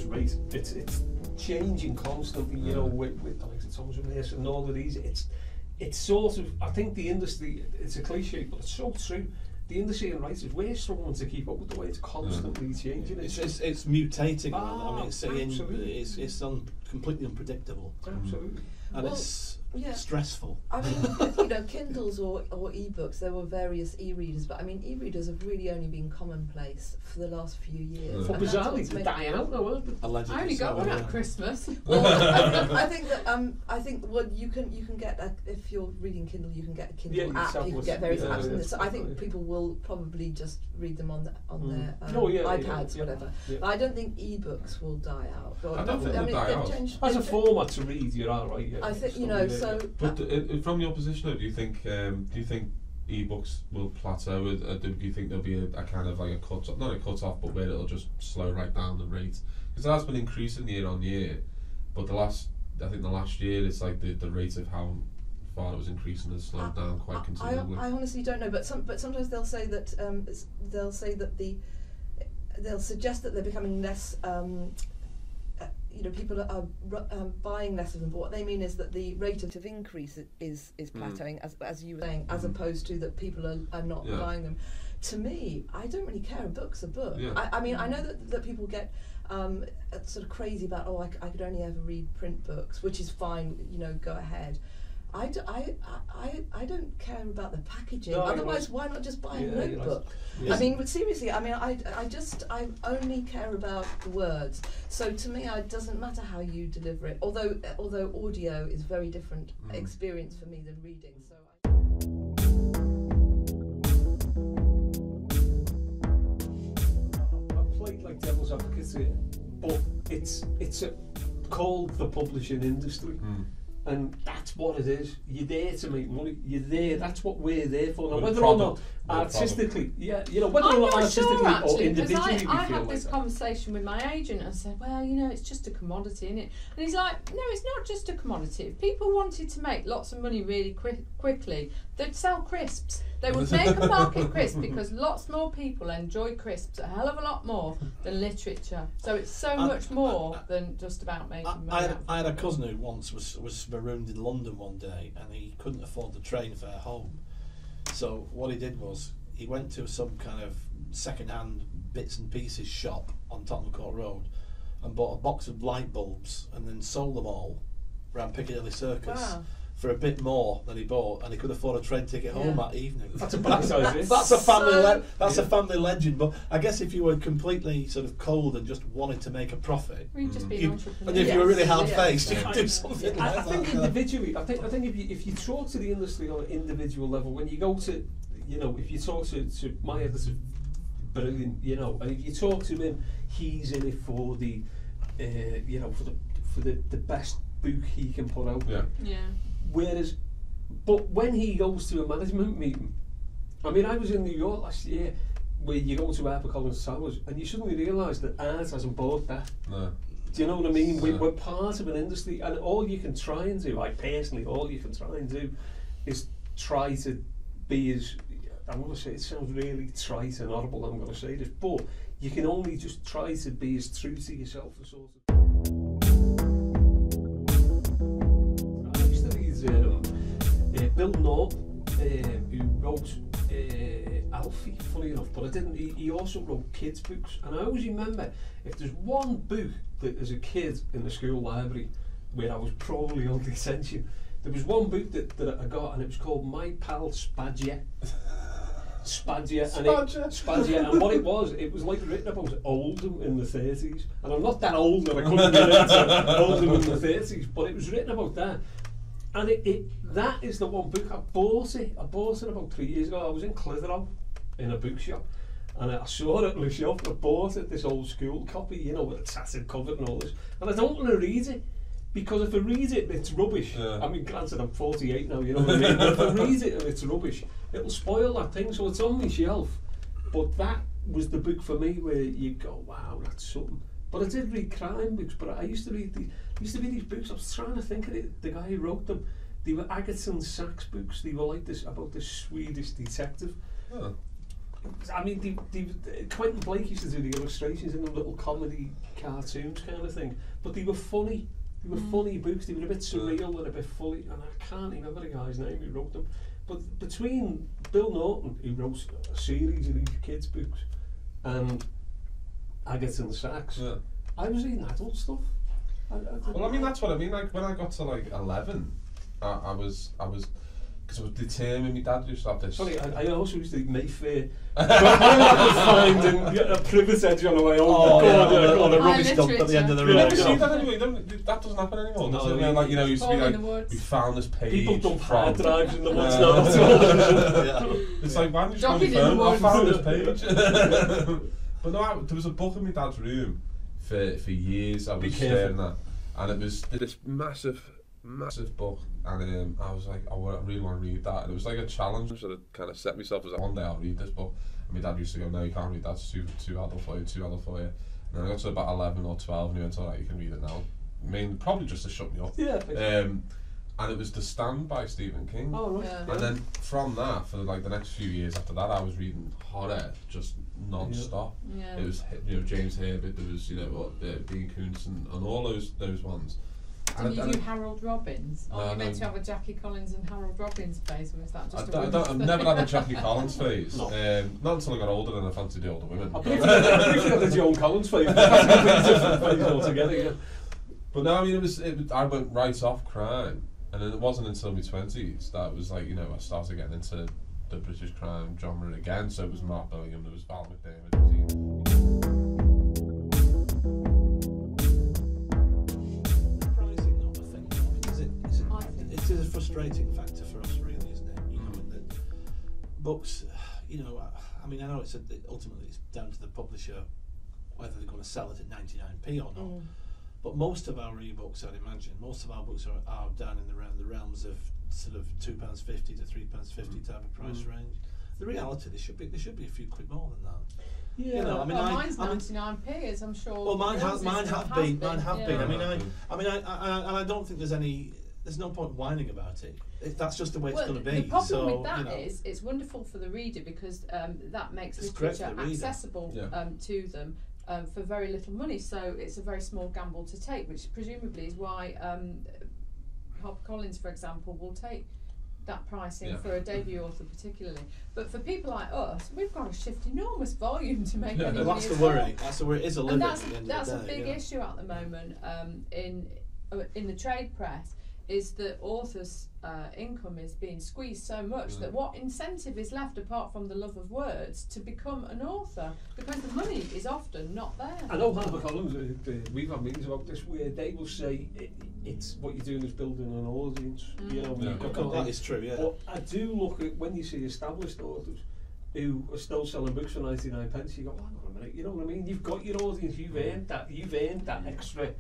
Rate. It's changing constantly, you know, with the likes of Thomas and this and all of these. It's sort of, I think the industry, it's a cliche, but it's so true. The industry and writers, we're struggling to keep up with the way it's constantly changing. It's mutating. Ah, I mean, it's completely unpredictable. Absolutely. And it's stressful. I mean, you know, Kindles or e-books, there were various e-readers, but I mean, e-readers have really only been commonplace for the last few years. But bizarrely, they're dying out now, aren't they? Allegedly. I only got one at Christmas. Well, I think that I think well, you can get if you're reading Kindle, you can get a Kindle app. You can get various apps, and so I think people will probably just read them on their iPads, whatever. Yeah. But I don't think e-books will die out. I don't think they'll die out. As a format to read, you're all right. Yeah, I think, you know, so. But from your position, though, do you think ebooks will plateau? Or do you think there'll be a kind of like a cut, not a cut off, but where it'll just slow right down the rate? Because it has been increasing year on year, but the last year, it's like the rate of how far it was increasing has slowed down quite considerably. I honestly don't know, but sometimes they'll say that they'll suggest that they're becoming less. You know, people are buying less of them, but what they mean is that the rate of increase is plateauing, as you were saying, as opposed to that people are not buying them. To me, I don't really care. A book's a book. Yeah. I mean, I know that people get sort of crazy about, I could only ever read print books, which is fine, you know, go ahead. I don't care about the packaging. No, otherwise, why not just buy a notebook? I mean, but seriously, I mean, I only care about the words. So to me, it doesn't matter how you deliver it. Although audio is a very different experience for me than reading. So. I played like devil's advocate here, but it's called the publishing industry. And that's what it is. You're there to make money. You're there. That's what we're there for. Now, whether or not artistically, you know, whether or not artistically or individually, I had this conversation with my agent and said, well, you know, it's just a commodity, isn't it? And he's like, no, it's not just a commodity. If people wanted to make lots of money really quickly, they'd sell crisps. They would make a market crisp because lots more people enjoy crisps a hell of a lot more than literature. So it's so much more than just about making money. I had a cousin who once was marooned in London one day and he couldn't afford the train fare home. So what he did was he went to some kind of second-hand bits and pieces shop on Tottenham Court Road and bought a box of light bulbs and then sold them all around Piccadilly Circus. Wow. For a bit more than he bought, and he could afford a train ticket home that evening. That's a idea. That's a family legend. But I guess if you were completely sort of cold and just wanted to make a profit, and if you were really hard-faced, you could do something like that. I think individually, I think if you talk to the industry on an individual level, when you go to, you know, if you talk to my editor, brilliant, you know, and if you talk to him, he's in it for the, you know, for the best book he can put out. Yeah. Whereas, but when he goes to a management meeting, I mean, I was in New York last year, where you go to HarperCollins Towers, and you suddenly realise that art hasn't bought that. No. Do you know what I mean? We're part of an industry, and all you can try and do, like personally, all you can try and do is try to be as, I'm going to say, it sounds really trite and horrible, I'm going to say this, but you can only just try to be as true to yourself as sort of. Bill Norton, who wrote Alfie, funny enough, but he also wrote kids' books. And I always remember, if there's one book that as a kid in the school library where I was probably on detention, there was one book that I got, and it was called My Pal Spadgia. Spadgia, and what it was like written about Oldham in the 30s. And I'm not that old that I couldn't relate to Oldham in the 30s, but it was written about that. And that is the one book. I bought it about 3 years ago. I was in Clitheroe in a bookshop, and I saw it in the shop, and I bought it, this old school copy, you know, with a tattered cover and all this. And I don't want to read it, Because if I read it and it's rubbish, Yeah. I mean, granted, I'm 48 now, you know what I mean? But if I read it and it's rubbish, it'll spoil that thing, so it's on my shelf. But that was the book for me where you go, wow, that's something. But I did read crime books, but I used to read these books. I was trying to think of it, the guy who wrote them. They were Agatha Sachs books. They were like this, about this Swedish detective. Oh. I mean, Quentin Blake used to do the illustrations in them, little comedy cartoons kind of thing. But they were funny. They were funny books. They were a bit surreal and a bit funny. And I can't remember the guy's name who wrote them. But between Bill Norton, who wrote a series of these kids' books, and Agatha Sachs, Yeah. I was reading adult stuff. Well, I mean, that's what I mean. Like when I got to like 11, I was because I was determined. My dad used to have this. Sorry, I also used to read Mayfair. But when I was finding a privet edge on the way home. On a High rubbish dump at the end of the You road. never see that anyway. That doesn't happen anymore. No, does it? Like, you know, used to be All in like, the woods. we found this page. People dump from hard drives in the woods Yeah. now. It's like, why did you just Jogging go on in your the phone? I woods. found this page. But no, there was a book in my dad's room for years. I Be was careful. staring at, and it was this massive book, and I was like, I really want to read that, and it was like a challenge. So I kind of set myself as like, one day I'll read this book. And my dad used to go, no, you can't read that. It's too adult for you. And then I got to about 11 or 12, and he went, all right, you can read it now. I mean, probably just to shut me up. Yeah. And it was The Stand by Stephen King. Oh, right. Yeah. And then from that, for like the next few years after that, I was reading horror just non-stop. Yeah. It was, you know, James Herbert, there was, you know, Dean Koontz and all those ones. Did you do Harold Robbins? Or No, you meant no. to have a Jackie Collins and Harold Robbins phase, or is that just I've never had a Jackie Collins phase. No. Not until I got older and I fancied the older women. I believe you had the Joan Collins phase. That's a completely different phase altogether, yeah. But no, I mean, I went right off crime, and then it wasn't until my 20s that it was like, you know, I started getting into the British crime genre again. So it was Mark Billingham, there was Val McDermott. Surprising, though, I think. I think It is a frustrating factor for us, really, isn't it? You know, in that books, you know, I mean, I know ultimately it's down to the publisher whether they're going to sell it at 99p or not. But most of our ebooks, I'd imagine, most of our books are down in the realms of sort of £2.50 to £3.50 type of price range. The reality, there should be a few quid more than that. Yeah. You know, I mean, well, mine's 99p, as I'm sure. Well, mine have been. Yeah. I mean, I don't think there's no point whining about it. That's just the way it's going to be. The problem so, with that you know, is it's wonderful for the reader because that makes It's great for literature the reader. accessible Yeah. to them for very little money. So it's a very small gamble to take, which presumably is why HarperCollins, for example, will take that pricing for a debut author particularly. But for people like us, we've got to shift enormous volume to make any well, money that's at the all. worry. That's the worry. It is a living. And at the end that's of a the day, big yeah. issue at the moment in the trade press, is that authors' income is being squeezed so much that what incentive is left apart from the love of words to become an author, because the money is often not there. I know HarperCollins, we've had meetings about this where they will say it's what you're doing is building an audience. You know, Yeah. you've got Well, that is true, yeah. But I do look at when you see established authors who are still selling books for 99 pence, you go, hang on a minute, you know what I mean? You've got your audience, you've earned that extra,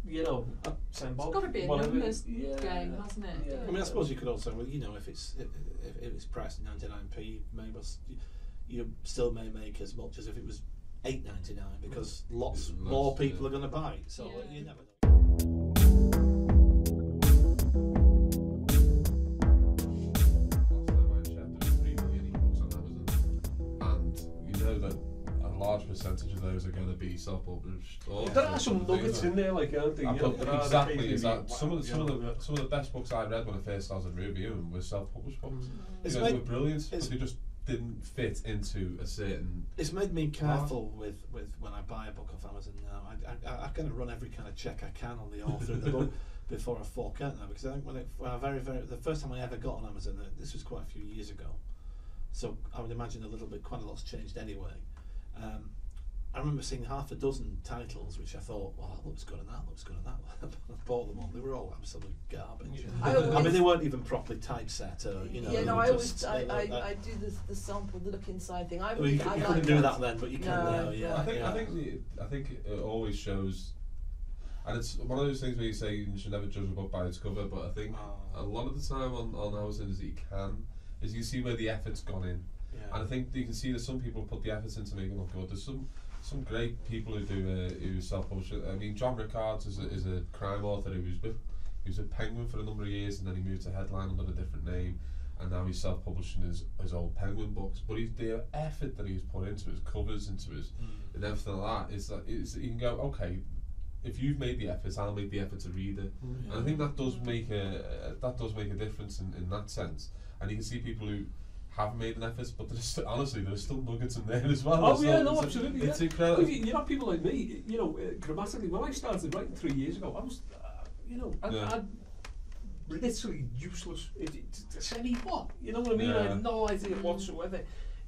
you know, $10. It's got to be a whatever. numbers Yeah. game, hasn't it? Yeah. I mean, I suppose you could also, well, you know, if it's priced at 99p, maybe you still may make as much as if it was $8.99 because lots more people are going to buy it. So Yeah. you never know. And you know that a large percentage of those are going to be self-published. There are some nuggets in there, like, aren't there? You know, there are Exactly. occasionally, Is that wow, some of you know, the best books I read when I first started reviewing were self-published books. It's You know, they made- were brilliant, but it's- they just didn't fit into a certain. It's made me careful with when I buy a book off Amazon now. I kind of run every kind of check I can on the author of the book before I fork out now, because I think when the first time I ever got on Amazon, this was quite a few years ago, so I would imagine quite a lot's changed anyway. I remember seeing half a dozen titles which I thought, well, that looks good and that looks good and that. I bought them all. They were all absolute garbage. I mean, they weren't even properly typeset, or you know. Yeah, no, they I were just, always I do the sample, the look inside thing. I Well, you like couldn't do that then, but you can No, now. Yeah, I think yeah. I think it always shows. And it's one of those things where you say you should never judge a book by its cover, but I think a lot of the time on housing is that you see where the effort's gone in. Yeah. And I think you can see that some people put the efforts into making it look good. There's some great people who self-publish. I mean, John Rickards is a crime author he was a Penguin for a number of years, and then he moved to Headline under a different name, and now he's self-publishing his old Penguin books. But the effort that he's put into his covers, into his and everything like that, is you can go, okay, if you've made the effort, I'll make the effort to read it. And I think that does make a difference in that sense. And you can see people who have made an effort, but there's still nuggets in there as well. Oh yeah, no, absolutely. It's yeah. incredible. Well, you know, people like me, you know, grammatically, when I started writing 3 years ago, I was, I'm literally useless. To say any what, you know what I mean? I had no idea whatsoever.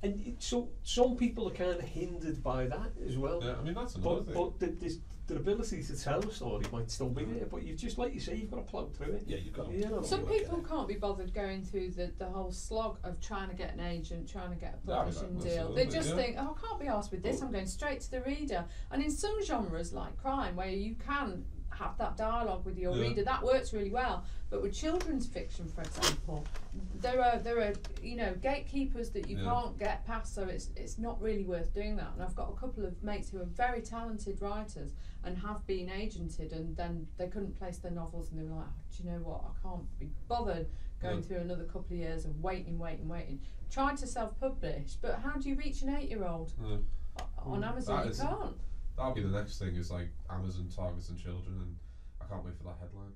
And so some people are kind of hindered by that as well. Yeah, I mean that's another thing. But the ability to tell a story might still be there. But you've just, like you say, you've got to plough through it. Yeah, you've got to. You know. Some people can't be bothered going through the whole slog of trying to get an agent, trying to get a publishing deal. They just think, oh, I can't be asked with this, I'm going straight to the reader. And in some genres like crime, where you can have that dialogue with your reader, that works really well. But with children's fiction, for example, there are gatekeepers that you can't get past, so it's not really worth doing that. And I've got a couple of mates who are very talented writers and have been agented, and then they couldn't place their novels, and they were like, oh, do you know what, I can't be bothered going through another couple of years of waiting. Tried to self-publish, but how do you reach an 8-year-old? On Amazon? You can't. That'll be the next thing, is like Amazon targeting children, and I can't wait for that headline.